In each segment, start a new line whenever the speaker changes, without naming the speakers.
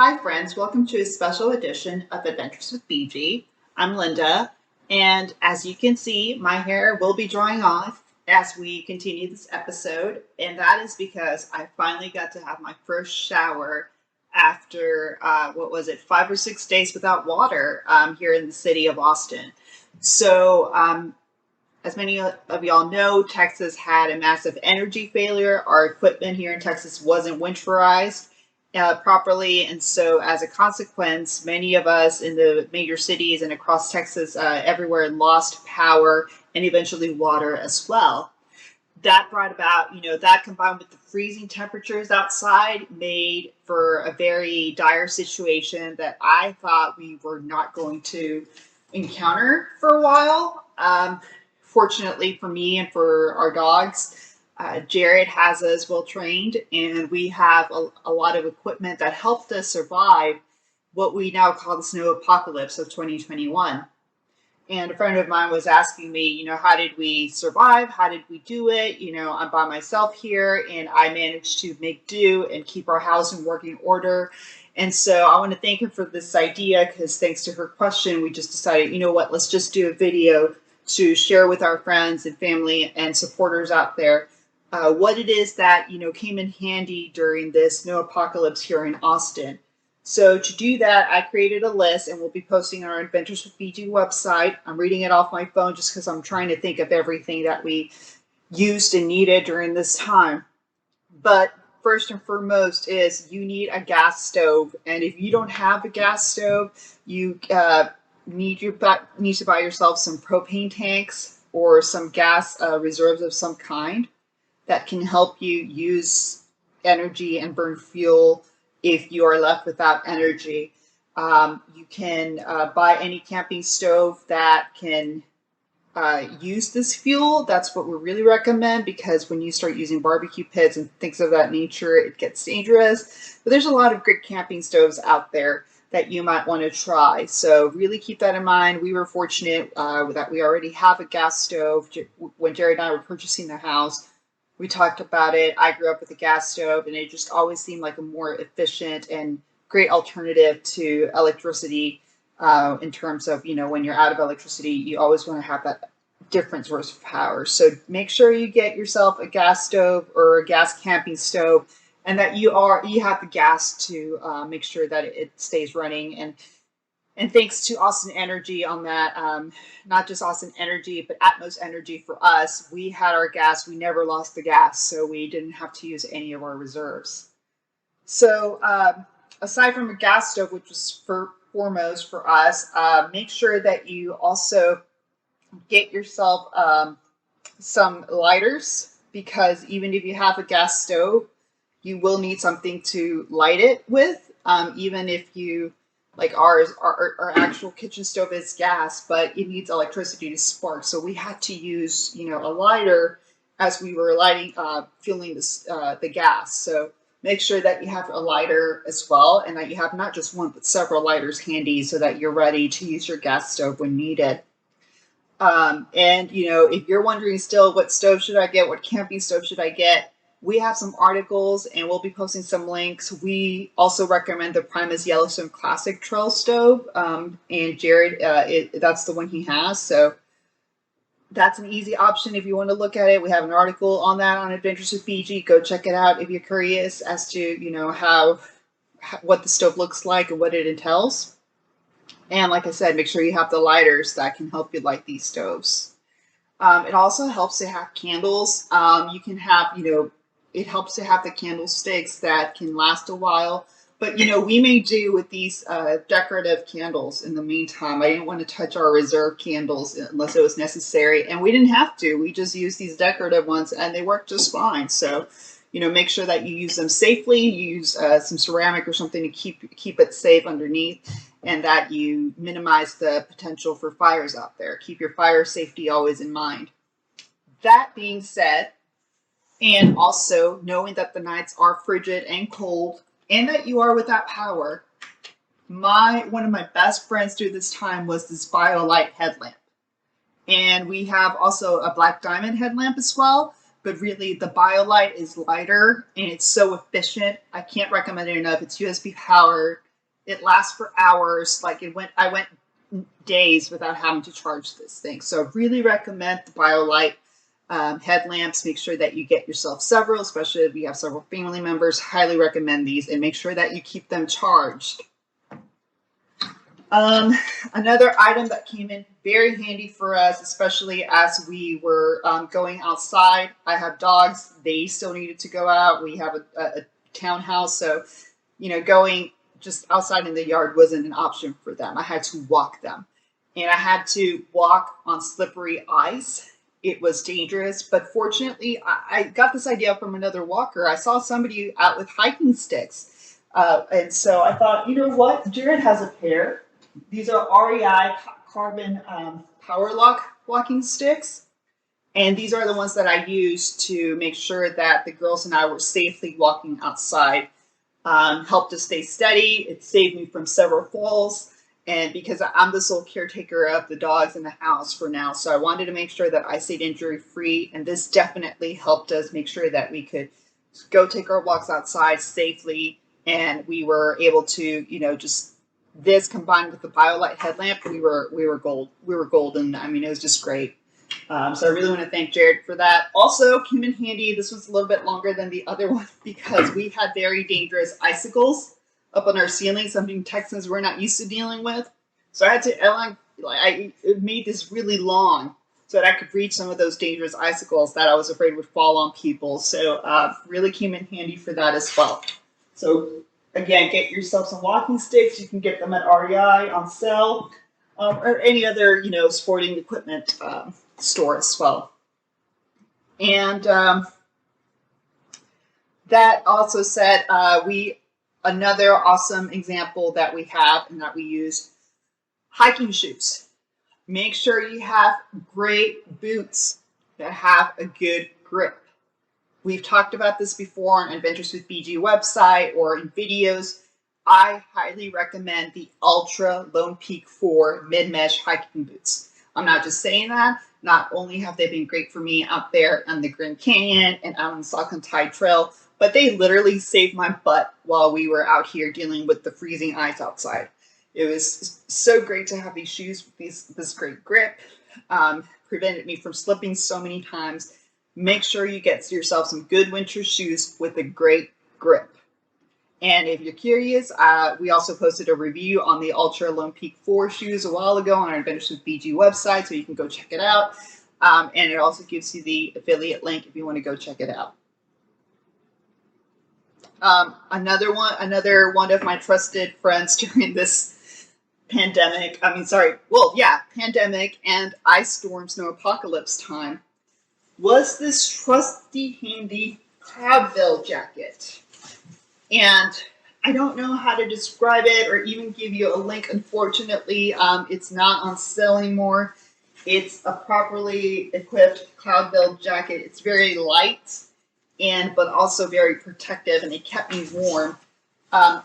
Hi friends, welcome to a special edition of Adventures with BG. I'm Linda, and as you can see, my hair will be drying off as we continue this episode, and that is because I finally got to have my first shower after, 5 or 6 days without water here in the city of Austin. So, as many of y'all know, Texas had a massive energy failure. Our equipment here in Texas wasn't winterized properly, and so as a consequence, many of us in the major cities and across Texas, everywhere, lost power and eventually water as well. That brought about, that combined with the freezing temperatures outside made for a very dire situation that I thought we were not going to encounter for a while. Fortunately for me and for our dogs, Jared has us well trained, and we have a lot of equipment that helped us survive what we now call the Snowpocalypse of 2021. And a friend of mine was asking me, how did we survive? How did we do it? I'm by myself here, and I managed to make do and keep our house in working order. And so I want to thank her for this idea, because thanks to her question, we just decided, let's just do a video to share with our friends and family and supporters out there what it is that, came in handy during this snow apocalypse here in Austin. So to do that, I created a list, and we'll be posting on our Adventures with BG website. I'm reading it off my phone just because I'm trying to think of everything that we used and needed during this time. But first and foremost is you need a gas stove. And if you don't have a gas stove, you need to buy yourself some propane tanks or some gas reserves of some kind that can help you use energy and burn fuel if you are left without energy. You can buy any camping stove that can use this fuel. That's what we really recommend, because when you start using barbecue pits and things of that nature, it gets dangerous. But there's a lot of great camping stoves out there that you might want to try. So really keep that in mind. We were fortunate that we already have a gas stove. When Jared and I were purchasing the house, we talked about it. I grew up with a gas stove, and it just always seemed like a more efficient and great alternative to electricity in terms of, when you're out of electricity, you always want to have that different source of power. So make sure you get yourself a gas stove or a gas camping stove, and that you have the gas to make sure that it stays running. And thanks to Austin Energy on that, not just Austin Energy, but Atmos Energy for us, we had our gas. We never lost the gas, so we didn't have to use any of our reserves. So aside from a gas stove, which was foremost for us, make sure that you also get yourself some lighters, because even if you have a gas stove, you will need something to light it with, even if you... Like ours, our actual kitchen stove is gas, but it needs electricity to spark. So we had to use, a lighter as we were fueling the gas. So make sure that you have a lighter as well, and that you have not just one, but several lighters handy so that you're ready to use your gas stove when needed. And, if you're wondering still, what stove should I get? What camping stove should I get? We have some articles, and we'll be posting some links. We also recommend the Primus Yellowstone Classic Trail Stove, and Jared, that's the one he has. So that's an easy option if you want to look at it. We have an article on that on Adventures with BG. Go check it out if you're curious as to, what the stove looks like and what it entails. And like I said, make sure you have the lighters that can help you light these stoves. It also helps to have candles. You can have, it helps to have the candlesticks that can last a while. But, we may do with these decorative candles in the meantime. I didn't want to touch our reserve candles unless it was necessary. And we didn't have to. We just used these decorative ones, and they work just fine. So, make sure that you use them safely. Use some ceramic or something to keep it safe underneath, and that you minimize the potential for fires out there. Keep your fire safety always in mind. That being said, and also knowing that the nights are frigid and cold, and that you are without power, one of my best friends through this time was this BioLite headlamp. And we have also a black diamond headlamp as well, but really the BioLite is lighter and it's so efficient. I can't recommend it enough. It's USB powered. It lasts for hours. Like I went days without having to charge this thing. So I really recommend the BioLite headlamps. Make sure that you get yourself several, especially if you have several family members. Highly recommend these, and make sure that you keep them charged. Another item that came in very handy for us, especially as we were going outside. I have dogs. They still needed to go out. We have a townhouse. So, going just outside in the yard wasn't an option for them. I had to walk them. And I had to walk on slippery ice. It was dangerous. But fortunately, I got this idea from another walker. I saw somebody out with hiking sticks. And so I thought, you know what? Jared has a pair. These are REI carbon power lock walking sticks. And these are the ones that I used to make sure that the girls and I were safely walking outside. Helped us stay steady. It saved me from several falls. And because I'm the sole caretaker of the dogs in the house for now, so I wanted to make sure that I stayed injury free. And this definitely helped us make sure that we could go take our walks outside safely. And we were able to, just this combined with the BioLite headlamp, we were golden. I mean, it was just great. So I really want to thank Jared for that. Also, came in handy. This was a little bit longer than the other one because we had very dangerous icicles up on our ceiling, something Texans were not used to dealing with. So I had to, I made this really long so that I could reach some of those dangerous icicles that I was afraid would fall on people. So really came in handy for that as well. So again, get yourself some walking sticks. You can get them at REI on sale or any other, sporting equipment store as well. And that also said, another awesome example that we have and that we use, hiking shoes. Make sure you have great boots that have a good grip. We've talked about this before on Adventures with BG website or in videos. I highly recommend the Ultra Lone Peak 4 mid-mesh hiking boots. I'm not just saying that. Not only have they been great for me out there on the Grand Canyon and out on the Saucon Tide Trail, but they literally saved my butt while we were out here dealing with the freezing ice outside. It was so great to have these shoes with this great grip. Prevented me from slipping so many times. Make sure you get yourself some good winter shoes with a great grip. And if you're curious, we also posted a review on the Ultra Lone Peak 4 shoes a while ago on our Adventures with BG website, so you can go check it out. And it also gives you the affiliate link if you want to go check it out. Another one of my trusted friends during this pandemic and ice storm snowpocalypse time was this trusty handy Cloudville jacket. And I don't know how to describe it or even give you a link. Unfortunately, it's not on sale anymore. It's a properly equipped Cloudville jacket. It's very light but also very protective, and it kept me warm.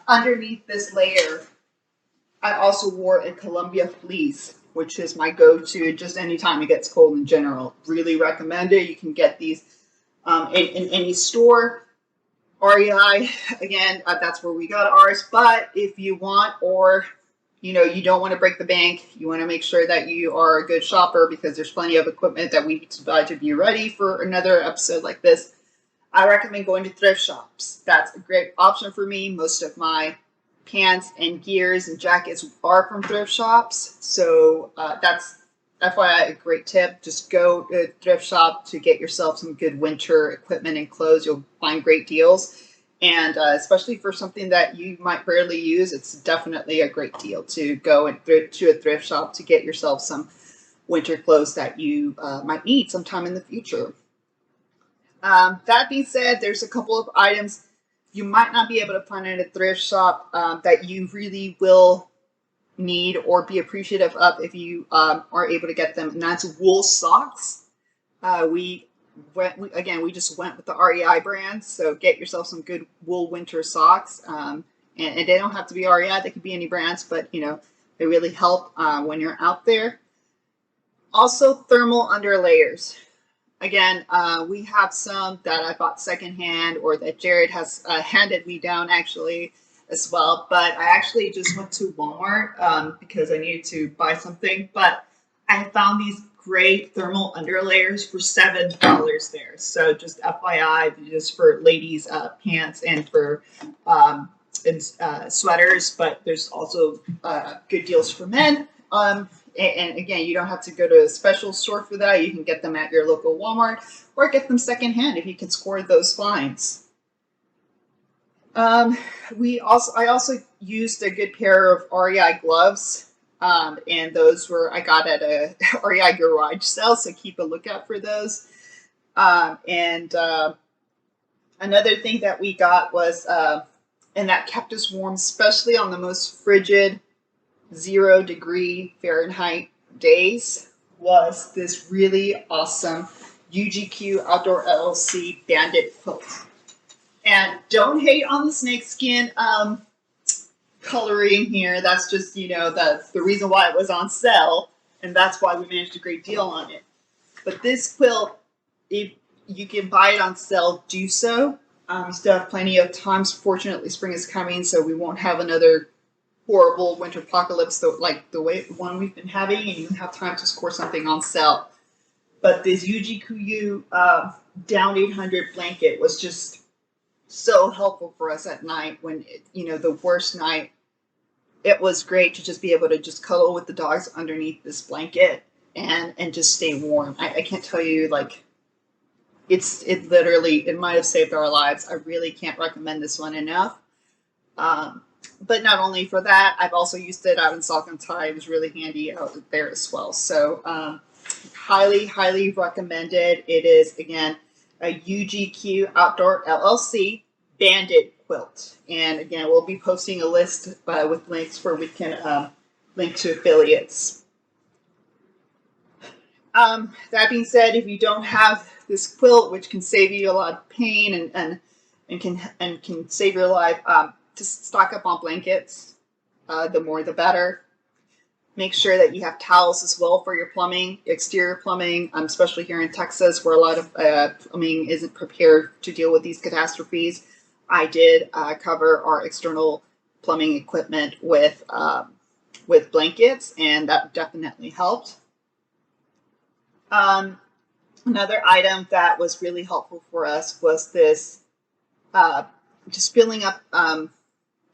Underneath this layer, I also wore a Columbia fleece, which is my go-to just anytime it gets cold in general. Really recommend it. You can get these in any store. REI, again, that's where we got ours. But if you want, or you don't want to break the bank, you want to make sure that you are a good shopper, because there's plenty of equipment that we need to buy to be ready for another episode like this. I recommend going to thrift shops. That's a great option for me. Most of my pants and gears and jackets are from thrift shops. So that's FYI a great tip. Just go to a thrift shop to get yourself some good winter equipment and clothes. You'll find great deals. And especially for something that you might rarely use, it's definitely a great deal to go to a thrift shop to get yourself some winter clothes that you might need sometime in the future. That being said, there's a couple of items you might not be able to find in a thrift shop that you really will need or be appreciative of if you are able to get them, and that's wool socks. We just went with the REI brand, so get yourself some good wool winter socks. And they don't have to be REI; they could be any brands, but they really help when you're out there. Also, thermal underlayers. Again, we have some that I bought secondhand or that Jared has handed me down, actually. as well. But I actually just went to Walmart because I needed to buy something. But I found these great thermal underlayers for $7 there. So just FYI, just for ladies' pants and for sweaters. But there's also good deals for men. And again, you don't have to go to a special store for that. You can get them at your local Walmart or get them secondhand if you can score those finds. I also used a good pair of REI gloves, and those I got at a REI garage sale, so keep a lookout for those. Another thing that we got was, and that kept us warm, especially on the most frigid 0-degree Fahrenheit days, was this really awesome UGQ Outdoor LLC Bandit quilt. And don't hate on the snakeskin coloring here. That's just, that's the reason why it was on sale, and that's why we managed a great deal on it. But this quilt, if you can buy it on sale, do so. You still have plenty of time. Fortunately, spring is coming, so we won't have another horrible winter apocalypse like the one we've been having, and you have time to score something on sale. But this UGQ Down 800 blanket was just so helpful for us at night when, the worst night. It was great to just be able to just cuddle with the dogs underneath this blanket and just stay warm. I can't tell you, it might have saved our lives. I really can't recommend this one enough. But not only for that, I've also used it out in Salcantay. It was really handy out there as well. So highly, highly recommended. It is, again, a UGQ Outdoor LLC Bandit quilt. And again, we'll be posting a list with links where we can link to affiliates. That being said, if you don't have this quilt, which can save you a lot of pain and can save your life, just stock up on blankets. The more the better. Make sure that you have towels as well for your plumbing, exterior plumbing, especially here in Texas where a lot of plumbing isn't prepared to deal with these catastrophes. I did cover our external plumbing equipment with blankets, and that definitely helped. Another item that was really helpful for us was this, just filling up,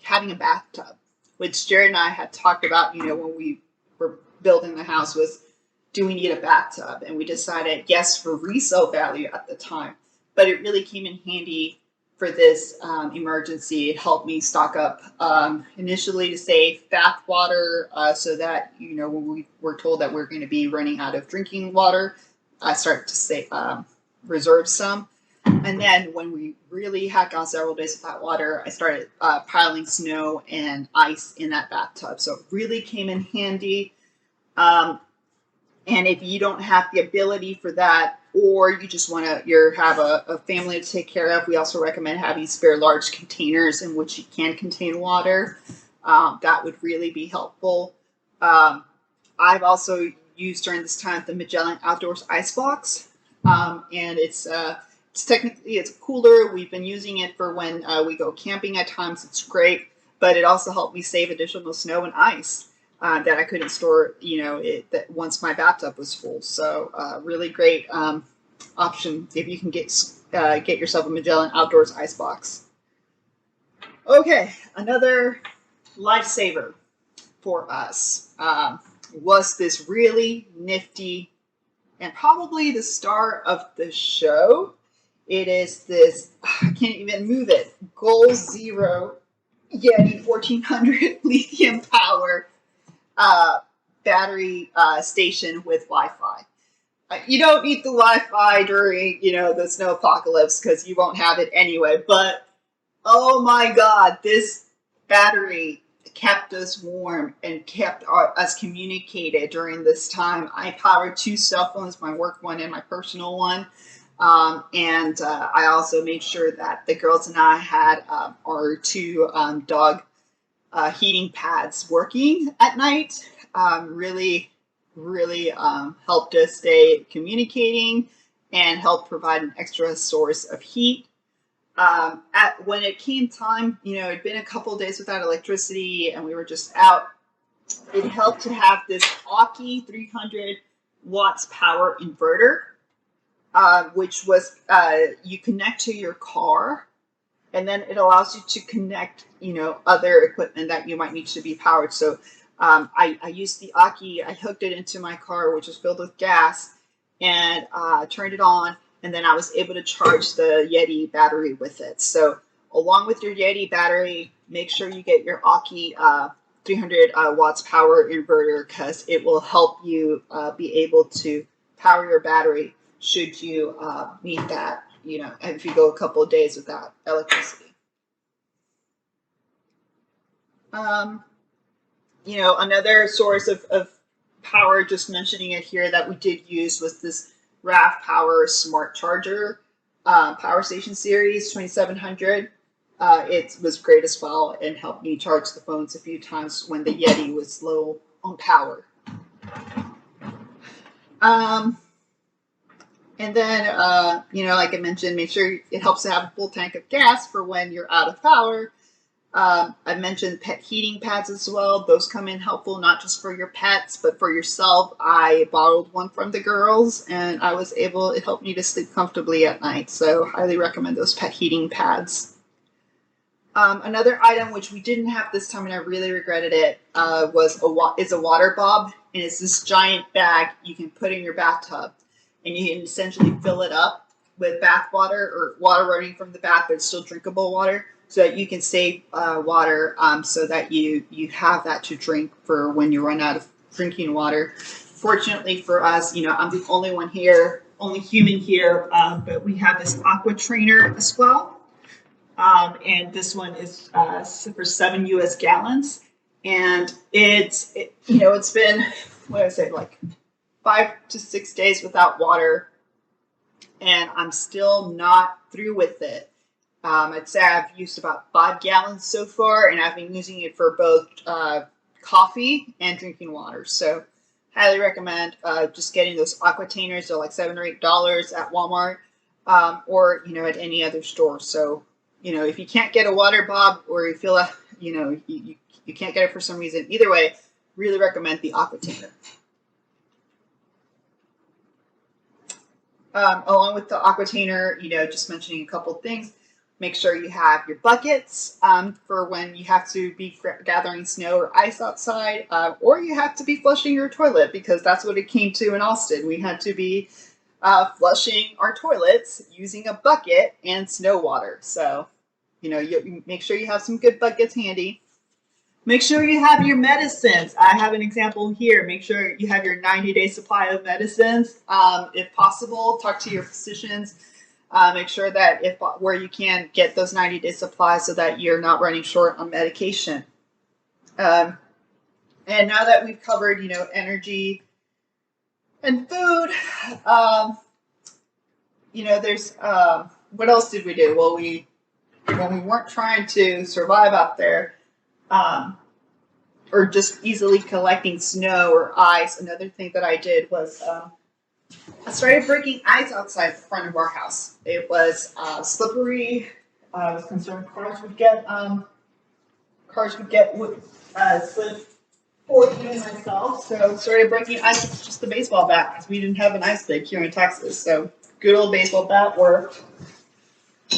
having a bathtub, which Jared and I had talked about, when we were building the house, was, do we need a bathtub? And we decided yes, for resale value at the time, but it really came in handy for this emergency. It helped me stock up initially to save bath water, so that, when we were told that we're going to be running out of drinking water, I started to reserve some. And then when we really had gone several days without water, I started piling snow and ice in that bathtub. So it really came in handy. And if you don't have the ability for that, or you just want to have a family to take care of, we also recommend having spare large containers in which you can contain water. That would really be helpful. I've also used during this time the Magellan Outdoors Icebox, and it's technically it's cooler. We've been using it for when we go camping at times. It's great, but it also helped me save additional snow and ice that I couldn't store, that once my bathtub was full. So really great option if you can get yourself a Magellan Outdoors Icebox. Okay, another lifesaver for us was this really nifty, and probably the star of the show. It is this, I can't even move it, Goal Zero Yeti 1400 lithium power battery station with Wi-Fi. You don't need the Wi-Fi during, the snow apocalypse because you won't have it anyway. But oh my God, this battery kept us warm and kept us communicated during this time. I powered 2 cell phones, my work one and my personal one. And I also made sure that the girls and I had our 2 dog heating pads working at night. Really helped us stay communicating and helped provide an extra source of heat. When it came time, it'd been a couple days without electricity and we were just out. It helped to have this Aki 300 watts power inverter, which was you connect to your car, and then it allows you to connect, other equipment that you might need to be powered. So I used the Aki. I hooked it into my car, which was filled with gas, and turned it on. And then I was able to charge the Yeti battery with it. So along with your Yeti battery, make sure you get your Aki 300 watts power inverter, because it will help you be able to power your battery should you need that, if you go a couple of days without electricity. Another source of power, just mentioning it here, that we did use was this RAV Power Smart Charger Power Station Series 2700. It was great as well and helped me charge the phones a few times when the Yeti was low on power. And then, like I mentioned, make sure it helps to have a full tank of gas for when you're out of power. I mentioned pet heating pads as well. Those come in helpful, not just for your pets, but for yourself. I borrowed one from the girls, and it helped me to sleep comfortably at night. So highly recommend those pet heating pads. Another item which we didn't have this time, and I really regretted it, is a water bob, and it's this giant bag you can put in your bathtub, and you can essentially fill it up with bath water or water running from the bath, but it's still drinkable water, so that you can save water, so that you have that to drink for when you run out of drinking water. Fortunately for us, I'm the only human here, but we have this aqua trainer as well. And this one is for 7 US gallons. And it's been, like 5 to 6 days without water. And I'm still not through with it. I'd say I've used about 5 gallons so far, and I've been using it for both coffee and drinking water. So highly recommend just getting those aquatainers. They're like $7 or $8 at Walmart, or at any other store. So if you can't get a water bob, or you feel you can't get it for some reason, either way, really recommend the aquatainer. Along with the aquatainer, just mentioning a couple things. Make sure you have your buckets for when you have to be gathering snow or ice outside, or you have to be flushing your toilet, because that's what it came to in Austin. We had to be flushing our toilets using a bucket and snow water. So, you make sure you have some good buckets handy. Make sure you have your medicines. I have an example here. Make sure you have your 90-day supply of medicines. If possible, talk to your physicians. Make sure that where you can get those 90-day supplies, so that you're not running short on medication. And now that we've covered, energy and food, there's what else did we do? Well, when we weren't trying to survive out there, or just easily collecting snow or ice, another thing that I did was I started breaking ice outside the front of our house. It was slippery. I was concerned cars would get slip for me and myself. So started breaking ice with just the baseball bat, because we didn't have an ice pick here in Texas. So good old baseball bat worked.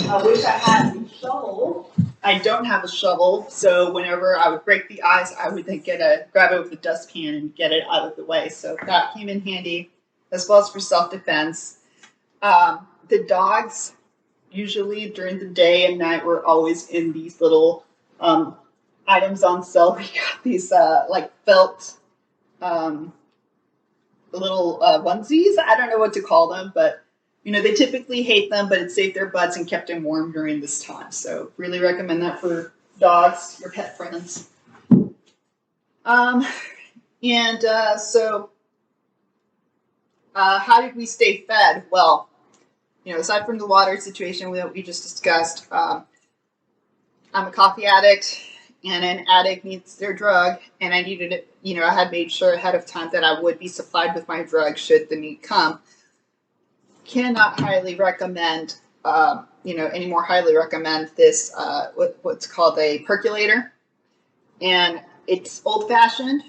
I wish I had a shovel. I don't have a shovel, so whenever I would break the ice, I would then grab it with a dustpan and get it out of the way. So that came in handy, as well as for self-defense. The dogs, usually during the day and night, were always in these little items on sale. We got these felt little onesies. I don't know what to call them, but they typically hate them, but it saved their butts and kept them warm during this time. So really recommend that for dogs, your pet friends. How did we stay fed? Well, aside from the water situation that we just discussed, I'm a coffee addict, and an addict needs their drug, and I needed it. I had made sure ahead of time that I would be supplied with my drug should the need come. Cannot highly recommend any more highly recommend this, what's called a percolator. And it's old-fashioned,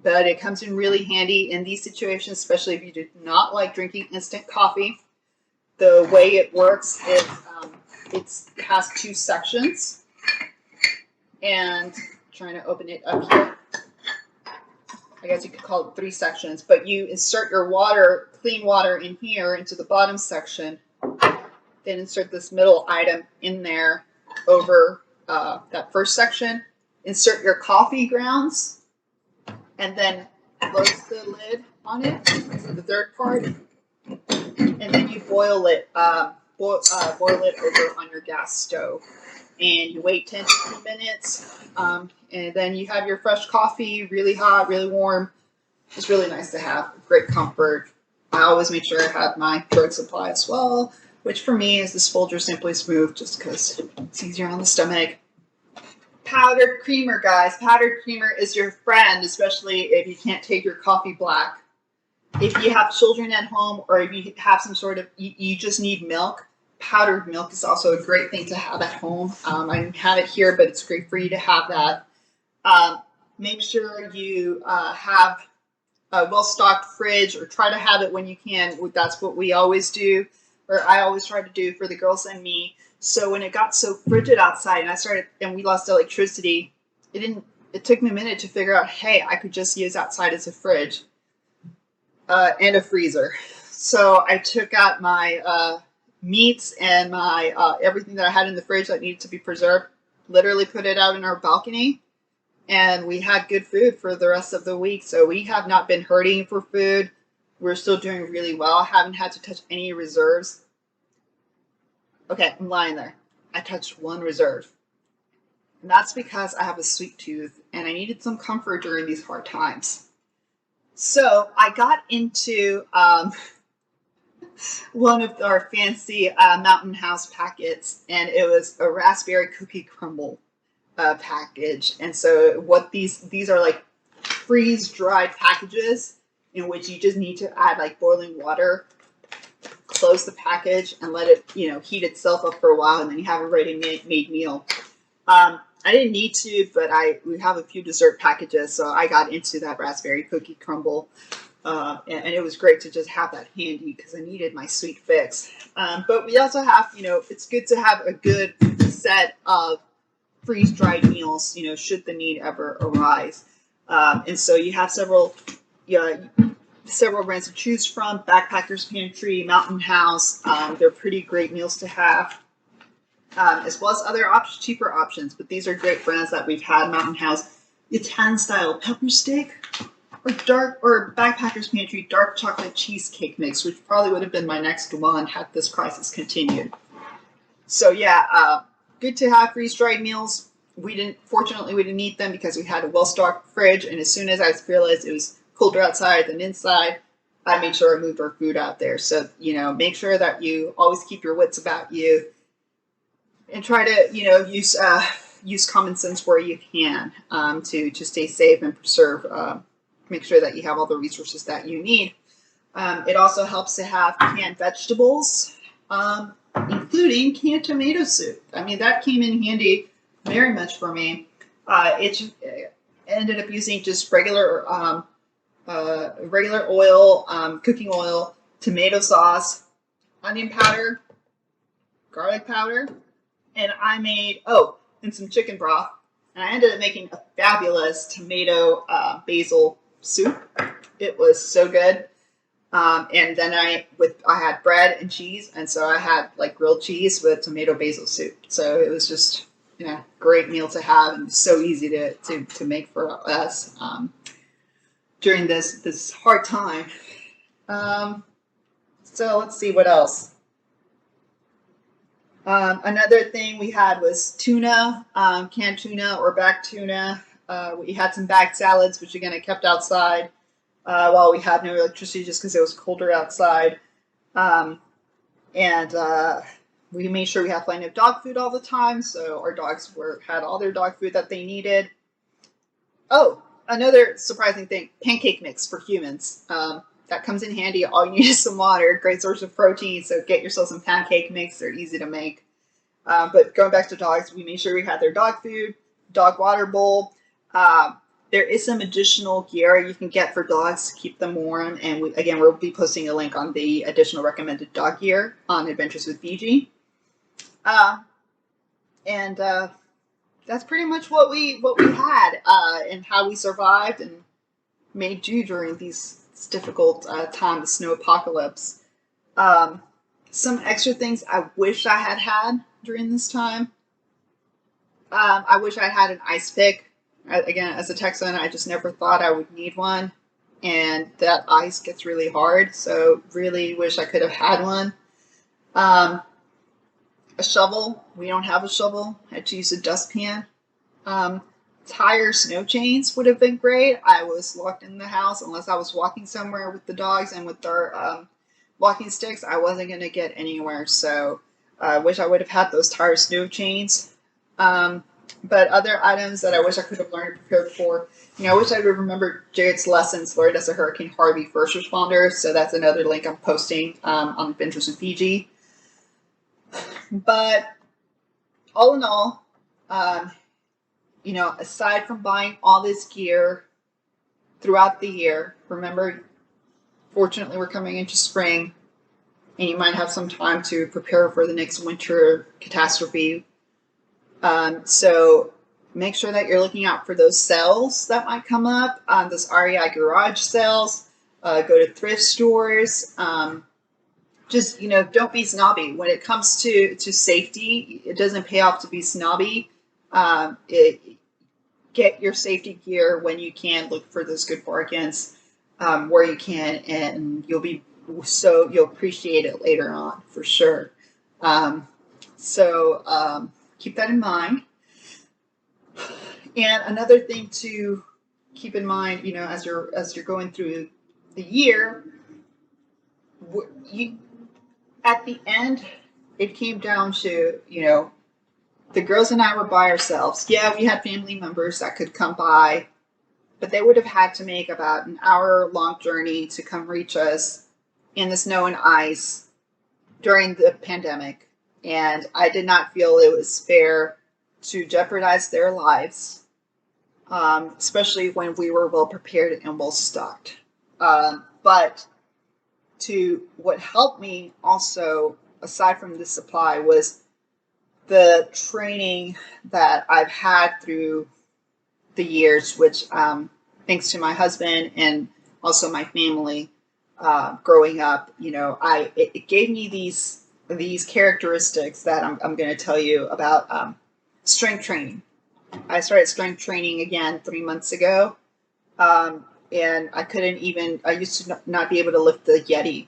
but it comes in really handy in these situations, especially if you do not like drinking instant coffee. The way it works is it has two sections, and I'm trying to open it up here. I guess you could call it three sections, but you insert your water, clean water, in here into the bottom section, then insert this middle item in there over that first section. Insert your coffee grounds, and then close the lid on it, the third part, and then you boil it over on your gas stove. And you wait 10 to 15 minutes, and then you have your fresh coffee, really hot, really warm. It's really nice to have, great comfort. I always make sure I have my drug supply as well, which for me is this Folger Simply Smooth, just because it's easier on the stomach. Powdered creamer, guys. Powdered creamer is your friend, especially if you can't take your coffee black. If you have children at home, or if you have some sort of, you just need milk, powdered milk is also a great thing to have at home. I don't have it here, but it's great for you to have that. Make sure you have a well-stocked fridge, or try to have it when you can. That's what we always do, or I always try to do for the girls and me. So when it got so frigid outside and we lost electricity, it took me a minute to figure out, hey, I could just use outside as a fridge and a freezer. So I took out my meats and my everything that I had in the fridge that needed to be preserved, literally put it out in our balcony, and we had good food for the rest of the week. So we have not been hurting for food. We're still doing really well. I haven't had to touch any reserves. Okay, I'm lying there. I touched one reserve. And that's because I have a sweet tooth and I needed some comfort during these hard times. So I got into one of our fancy Mountain House packets, and it was a raspberry cookie crumble package. And so what these are like freeze-dried packages in which you just need to add like boiling water, close the package, and let it heat itself up for a while, and then you have a ready-made meal. I didn't need to, but we have a few dessert packages, so I got into that raspberry cookie crumble. And it was great to just have that handy because I needed my sweet fix. But we also have, it's good to have a good set of freeze-dried meals, should the need ever arise. And so you have several brands to choose from: Backpacker's Pantry, Mountain House. They're pretty great meals to have, as well as other cheaper options. But these are great brands that we've had: Mountain House Italian-style pepper steak, or Backpacker's Pantry dark chocolate cheesecake mix, which probably would have been my next one had this crisis continued. So yeah, good to have freeze-dried meals. Fortunately, we didn't eat them because we had a well-stocked fridge, and as soon as I realized it was colder outside than inside, I made sure I moved our food out there. So, make sure that you always keep your wits about you, and try to, use common sense where you can, to stay safe and preserve, make sure that you have all the resources that you need. It also helps to have canned vegetables, including canned tomato soup. I mean, that came in handy very much for me. It ended up using just regular oil, cooking oil, tomato sauce, onion powder, garlic powder, and and some chicken broth. And I ended up making a fabulous tomato basil soup. It was so good. And then I had bread and cheese, and so I had like grilled cheese with tomato basil soup. So it was just great meal to have, and so easy to make for us during this hard time. So let's see what else. Another thing we had was tuna, canned tuna or bagged tuna. We had some bagged salads, which again I kept outside while we had no electricity, just because it was colder outside. And we made sure we had plenty of dog food all the time, so our dogs had all their dog food that they needed. Oh, another surprising thing: pancake mix for humans. that comes in handy. All you need is some water. Great source of protein. So get yourself some pancake mix. They're easy to make. But going back to dogs, we made sure we had their dog food, dog water bowl. There is some additional gear you can get for dogs to keep them warm. And we'll be posting a link on the additional recommended dog gear on Adventures with BG. And that's pretty much what we had and how we survived and made do during this difficult time, the snowpocalypse. Some extra things I wish I had during this time. I wish I had an ice pick. Again, as a Texan, I just never thought I would need one. And that ice gets really hard, so really wish I could have had one. A shovel. We don't have a shovel. I had to use a dustpan. Tire snow chains would have been great. I was locked in the house unless I was walking somewhere with the dogs and with their walking sticks. I wasn't going to get anywhere, so I wish I would have had those tire snow chains. But other items that I wish I could have learned and prepared for, I wish I would have remembered Jared's lessons learned as a Hurricane Harvey first responder. So that's another link I'm posting on Adventures with Fiji. But all in all, aside from buying all this gear throughout the year, remember, fortunately, we're coming into spring, and you might have some time to prepare for the next winter catastrophe. So make sure that you're looking out for those sales that might come up, those REI garage sales. Go to thrift stores. Just, don't be snobby. When it comes to safety, it doesn't pay off to be snobby. Get your safety gear when you can. Look for those good bargains where you can, and you'll appreciate it later on for sure. Keep that in mind. And another thing to keep in mind, as you're going through the year, at the end, it came down to, the girls and I were by ourselves. Yeah, we had family members that could come by, but they would have had to make about an hour-long journey to come reach us in the snow and ice during the pandemic. And I did not feel it was fair to jeopardize their lives, especially when we were well prepared and well stocked. But what helped me also, aside from the supply, was the training that I've had through the years, which thanks to my husband and also my family growing up, it gave me these characteristics that I'm going to tell you about. Strength training. I started strength training again 3 months ago. And I used to not be able to lift the Yeti.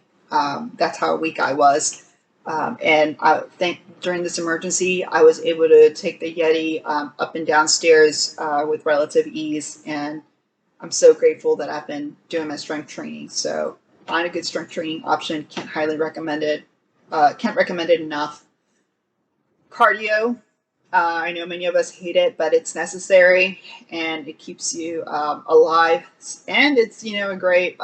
That's how weak I was. And I think during this emergency, I was able to take the Yeti up and down stairs with relative ease. And I'm so grateful that I've been doing my strength training. So find a good strength training option. Can't highly recommend it. Can't recommend it enough. Cardio. I know many of us hate it, but it's necessary and it keeps you alive. And it's, a great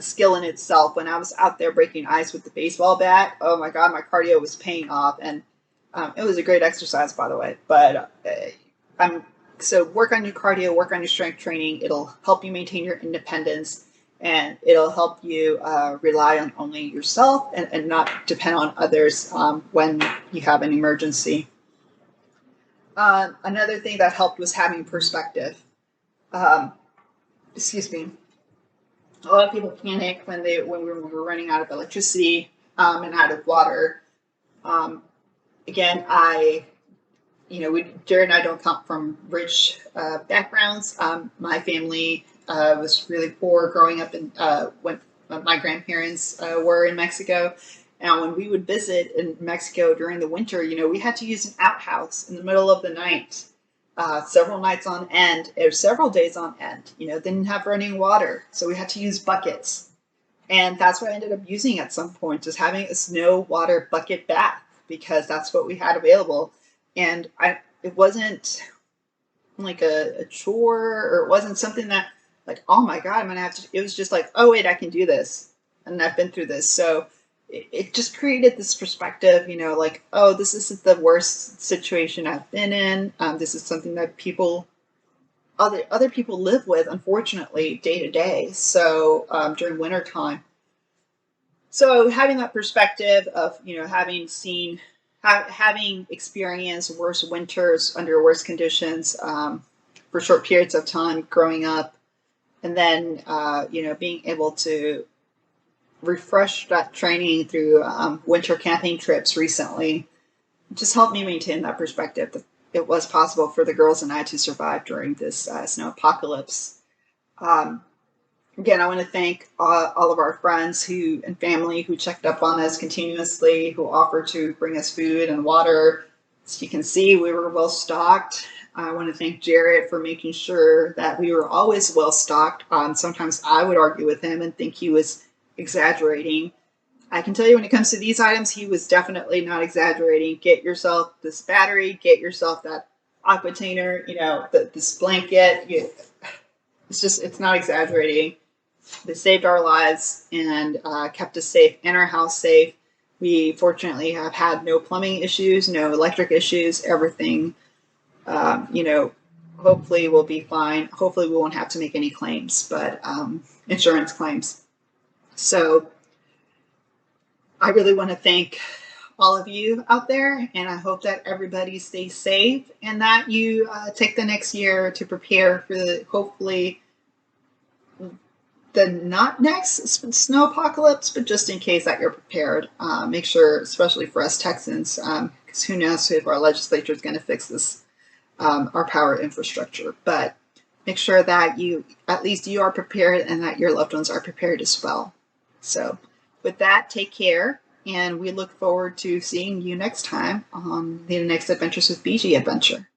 skill in itself. When I was out there breaking ice with the baseball bat, oh my God, my cardio was paying off. And it was a great exercise, by the way. But so work on your cardio, work on your strength training. It'll help you maintain your independence. And it'll help you rely on only yourself and not depend on others when you have an emergency. Another thing that helped was having perspective. Excuse me. A lot of people panic when we were running out of electricity and out of water. Again, Jared and I don't come from rich backgrounds. My family was really poor growing up when my grandparents were in Mexico. And when we would visit in Mexico during the winter, we had to use an outhouse in the middle of the night, several nights on end, or several days on end. Didn't have running water, so we had to use buckets. And that's what I ended up using at some point, just having a snow water bucket bath, because that's what we had available. And it wasn't like a chore, or it wasn't something that like, oh my God, I'm going to have to, it was just like, oh wait, I can do this. And I've been through this. So it just created this perspective, you know, like, oh, this isn't the worst situation I've been in. This is something that other people live with, unfortunately, day to day. So during winter time. So having that perspective of, you know, having experienced worse winters under worse conditions for short periods of time growing up, and then you know, being able to refresh that training through winter camping trips recently just helped me maintain that perspective that it was possible for the girls and I to survive during this snow apocalypse. Um, Again, I want to thank all of our friends who and family who checked up on us continuously, who offered to bring us food and water. As you can see, we were well stocked. I want to thank Jared for making sure that we were always well stocked. Sometimes I would argue with him and think he was exaggerating. I can tell you when it comes to these items, he was definitely not exaggerating. Get yourself this battery, get yourself that aquatainer, you know, this blanket. It's not exaggerating. They saved our lives and kept us safe and our house safe. We fortunately have had no plumbing issues, no electric issues, everything, you know, hopefully we'll be fine. Hopefully we won't have to make any claims, but insurance claims. So I really want to thank all of you out there, and I hope that everybody stays safe and that you take the next year to prepare for hopefully the not next snow apocalypse, but just in case that you're prepared. Make sure, especially for us Texans, because who knows if our legislature is going to fix this, our power infrastructure. But make sure that at least you are prepared and that your loved ones are prepared as well. So with that, take care, and we look forward to seeing you next time on the next Adventures with BG adventure.